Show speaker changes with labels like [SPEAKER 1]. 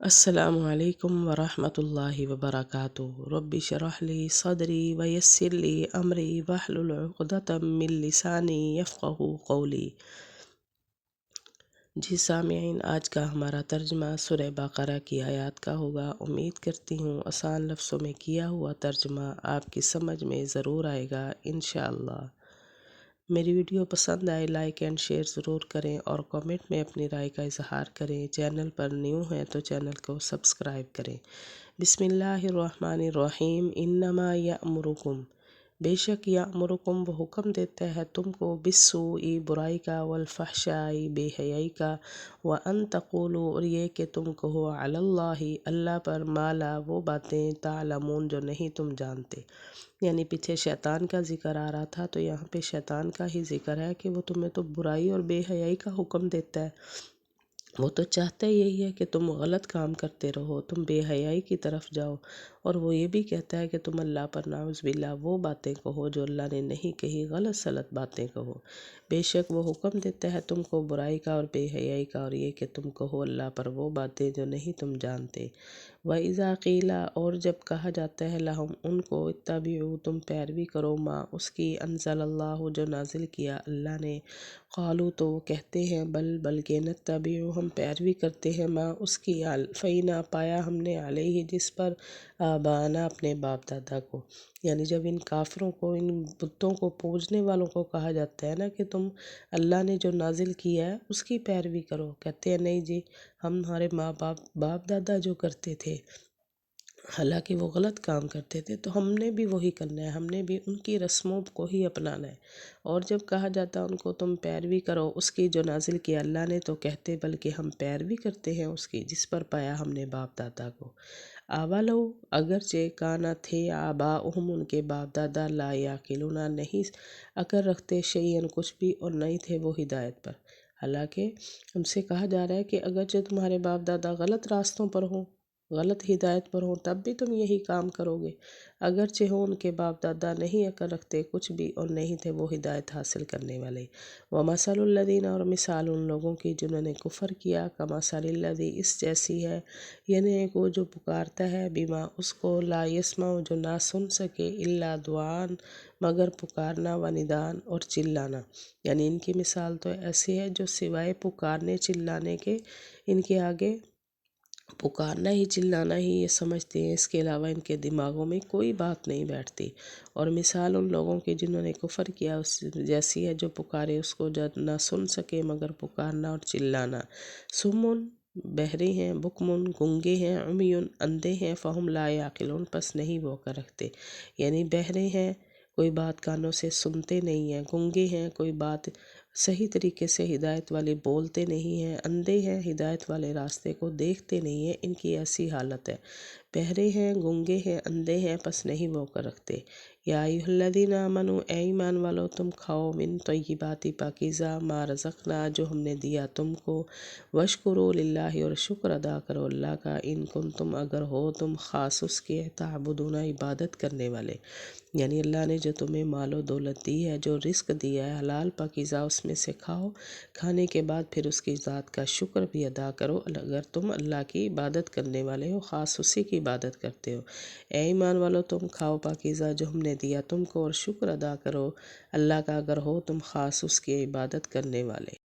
[SPEAKER 1] السلام علیکم ورحمۃ اللہ وبرکاتہ۔ رب اشرح لی صدری ویسر لی امری واحلل عقدۃ من لسانی یفقہوا قولی۔ جی سامعین، آج کا ہمارا ترجمہ سورہ بقرہ کی آیات کا ہوگا۔ امید کرتی ہوں آسان لفظوں میں کیا ہوا ترجمہ آپ کی سمجھ میں ضرور آئے گا انشاءاللہ۔ میری ویڈیو پسند آئے لائک اینڈ شیئر ضرور کریں اور کامنٹ میں اپنی رائے کا اظہار کریں۔ چینل پر نیو ہیں تو چینل کو سبسکرائب کریں۔ بسم اللہ الرحمن الرحیم۔ انما یأمرکم، بے شک یأمرکم وہ حکم دیتا ہے تم کو، بالسوء برائی کا، والفحشاء بے حیائی کا، وان تقولوا اور یہ کہ تم کہو، علی اللہ اللہ پر، ما لا وہ باتیں، تعلمون جو نہیں تم جانتے۔ یعنی پیچھے شیطان کا ذکر آ رہا تھا تو یہاں پہ شیطان کا ہی ذکر ہے کہ وہ تمہیں تو برائی اور بے حیائی کا حکم دیتا ہے۔ وہ تو چاہتا یہی ہے کہ تم غلط کام کرتے رہو، تم بے حیائی کی طرف جاؤ، اور وہ یہ بھی کہتا ہے کہ تم اللہ پر نعوذ باللہ وہ باتیں کہو جو اللہ نے نہیں کہی، غلط سلط باتیں کہو۔ بے شک وہ حکم دیتا ہے تم کو برائی کا اور بے حیائی کا، اور یہ کہ تم کہو اللہ پر وہ باتیں جو نہیں تم جانتے۔ وَإِذَا قِيلَ اور جب کہا جاتا ہے لَهُمْ ان کو، اتَّبِعُوا تم پیروی کرو، ما اس کی، انزل اللہ جو نازل کیا اللہ نے، قالوا تو وہ کہتے ہیں، بلکہ نتبع ہم پیروی کرتے ہیں، ما اس کی، الفینا پایا ہم نے، علیہ جس پر، آبانا اپنے باپ دادا کو۔ یعنی جب ان کافروں کو، ان بتوں کو پوجنے والوں کو کہا جاتا ہے نا کہ تم اللہ نے جو نازل کیا ہے اس کی پیروی کرو، کہتے ہیں نہیں جی، ہمارے ماں باپ دادا جو کرتے تھے حالانکہ وہ غلط کام کرتے تھے تو ہم نے بھی وہی کرنا ہے، ہم نے بھی ان کی رسموں کو ہی اپنانا ہے۔ اور جب کہا جاتا ان کو تم پیروی کرو اس کی جو نازل کیا اللہ نے، تو کہتے بلکہ ہم پیروی کرتے ہیں اس کی جس پر پایا ہم نے باپ دادا کو۔ اولو اگرچہ کانا تھے، آباؤہم ان کے باپ دادا، لا یعقلون نہیں عقل رکھتے، شیئن کچھ بھی، اور نہیں تھے وہ ہدایت پر۔ حالانکہ ان سے کہا جا رہا ہے کہ اگرچہ تمہارے باپ دادا غلط راستوں پر ہوں، غلط ہدایت پر ہوں، تب بھی تم یہی کام کرو گے، اگرچہ ہو ان کے باپ دادا نہیں عقل رکھتے کچھ بھی، اور نہیں تھے وہ ہدایت حاصل کرنے والے۔ وَمَثَلُ الَّذِينَ اور مثال ان لوگوں کی جنہوں نے کفر کیا، کَمَثَلِ الَّذِي اس جیسی ہے، یعنی ایک وہ جو پکارتا ہے، بما اس کو، لا يسمع جو نہ سن سکے، الا دعاء مگر پکارنا، ونداء اور چلانا۔ یعنی ان کی مثال تو ایسی ہے جو سوائے پکارنے چلانے کے، ان کے آگے پکارنا ہی چلانا ہی یہ سمجھتے ہیں، اس کے علاوہ ان کے دماغوں میں کوئی بات نہیں بیٹھتی۔ اور مثال ان لوگوں کی جنہوں نے کفر کیا اس جیسی ہے جو پکارے اس کو جو نہ سن سکے مگر پکارنا اور چلانا۔ سمن بہرے ہیں، بکمن گنگے ہیں، عمیٌ اندھے ہیں، فہم لا یعقلون پس نہیں وہ عقل رکھتے۔ یعنی بہرے ہیں، کوئی بات کانوں سے سنتے نہیں ہیں، گنگے ہیں، کوئی بات صحیح طریقے سے ہدایت والی بولتے نہیں ہیں، اندھے ہیں، ہدایت والے راستے کو دیکھتے نہیں ہیں، ان کی ایسی حالت ہے۔ بہرے ہیں، گنگے ہیں، اندھے ہیں، پس نہیں وہ عقل رکھتے۔ یا ایھا الذین آمنوا اے ایمان والو تم کھاؤ، من طیبات پاکیزہ، ما رزقنا جو ہم نے دیا تم کو، واشکروا للہ اور شکر ادا کرو اللہ کا، ان کنتم اگر ہو تم خاص اس کے، تعبدون عبادت کرنے والے۔ یعنی اللہ نے جو تمہیں مال و دولت دی ہے، جو رزق دیا ہے حلال پاکیزہ، اس میں سے کھاؤ، کھانے کے بعد پھر اس کی ذات کا شکر بھی ادا کرو اگر تم اللہ کی عبادت کرنے والے ہو، خاص اسی کی عبادت کرتے ہو۔ اے ایمان والو تم کھاؤ پاکیزہ جو ہم نے دیا تم کو، اور شکر ادا کرو اللہ کا اگر ہو تم خاص اس کی عبادت کرنے والے۔